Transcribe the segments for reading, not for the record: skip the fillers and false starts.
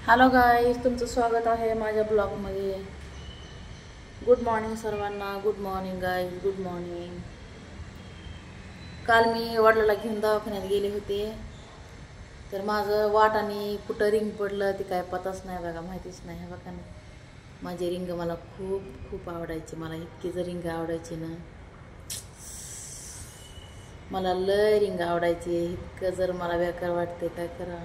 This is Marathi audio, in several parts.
हॅलो गाईज, तुमचं स्वागत आहे माझ्या ब्लॉगमध्ये। गुड मॉर्निंग सर्वांना। Good morning guys, good morning. काल मी वडिलाला घेऊन दवाखान्यात गेले होते, तर माझं वाटाने कुठं रिंग पडलं ते काय पताच नाही बघा, माहितीच नाही। हे बघा ना, माझे रिंग मला खूप खूप आवडायचे। मला इतके जर रिंग आवडायचे ना, मला लय रिंग आवडायचे। इतकं जर मला बेकार वाटते काय करा।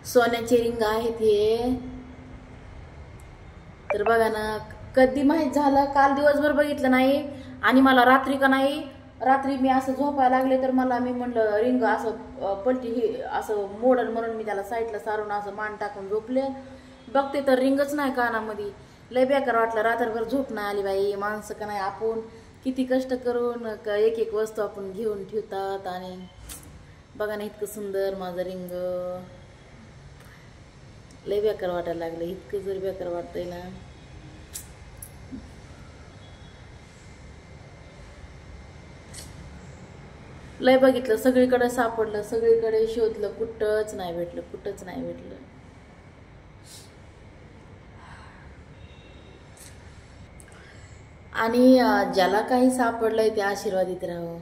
सोन्याचे रिंग आहेत हे, तर बघा ना, कधी माहीत झालं काल दिवसभर बघितलं नाही आणि मला रात्री का नाही, रात्री मी असं झोपायला लागले तर मला मी म्हणलं रिंग असं पलटी हे असं मोडल म्हणून मी त्याला साईडला सारून असं मान टाकून झोपले। बघते तर रिंगच नाही कानामध्ये। लय बेकार वाटलं, रात्रभर झोप नाही आली बाई। माणसं का नाही, आपण किती कष्ट करून एक एक वस्तू आपण घेऊन ठेवतात आणि बघा ना, इतकं सुंदर माझं रिंग लय बेकार वाटायला लागलं। इतकं जर बेकार वाटतंय ना, लय बघितलं, सगळीकडे सापडलं, सगळीकडे शोधलं, कुठंच नाही भेटलं, कुठंच नाही भेटलं। आणि ज्याला काही सापडलंय ते आशीर्वादित राहावं,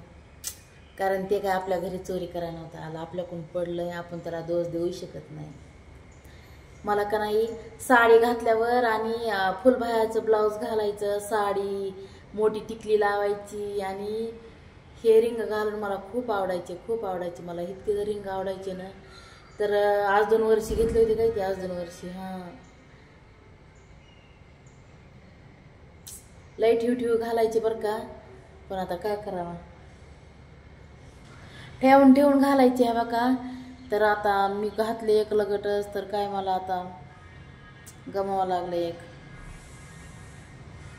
कारण ते काय आपल्या घरी चोरी करायला नव्हतं आलं। आपल्याकडून पडलंय, आपण त्याला दोष देऊ शकत नाही। मला का नाही, साडी घातल्यावर आणि फुलबाह्याचं ब्लाऊज घालायचं, साडी मोठी टिकली लावायची आणि हे रिंग घालून मला खूप आवडायचे, खूप आवडायचे। मला इतके जर रिंग आवडायचे ना, तर आज 2 वर्षी घेतले होते काय ते, आज 2 वर्षी। हां, लय ठेव घालायचे बरं का, पण आता काय करावं, ठेवून ठेवून घालायचे आहे बघा। तर आता मी घातले एक लगटच, तर काय मला आता गमावं लागलं एक।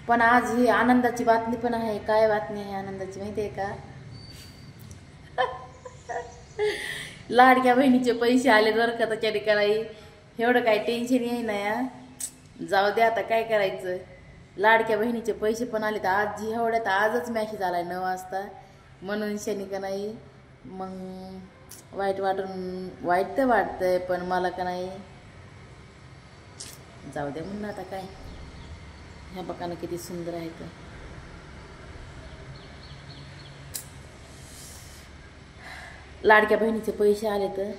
पण आज ही आनंदाची बातमी पण आहे। काय बातमी आहे आनंदाची माहिती आहे का? लाडक्या बहिणीचे पैसे आले बरं का, त्याच्याने काही एवढं काही टेन्शन येई ना या, जाऊ दे आता काय करायचं। लाडक्या बहिणीचे पैसे पण आले, तर आज जी एवढ्यात आजच मॅसेज आलाय 9 वाजता, म्हणून शनी का नाही मग वाईट तर वाटतंय, पण मला का नाही जाऊ दे म्हणून आता काय। ह्या बघा ना किती सुंदर आहे तर, लाडक्या बहिणीचे पैसे आले तर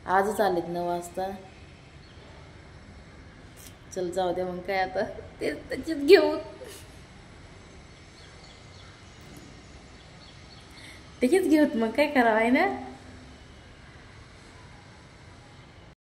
आजच आलेत 9 वाजता। चल जाऊ दे मग काय आता, ते त्याच्यात घेऊ, त्याचीच घेऊत मग काय करावं आहे ना।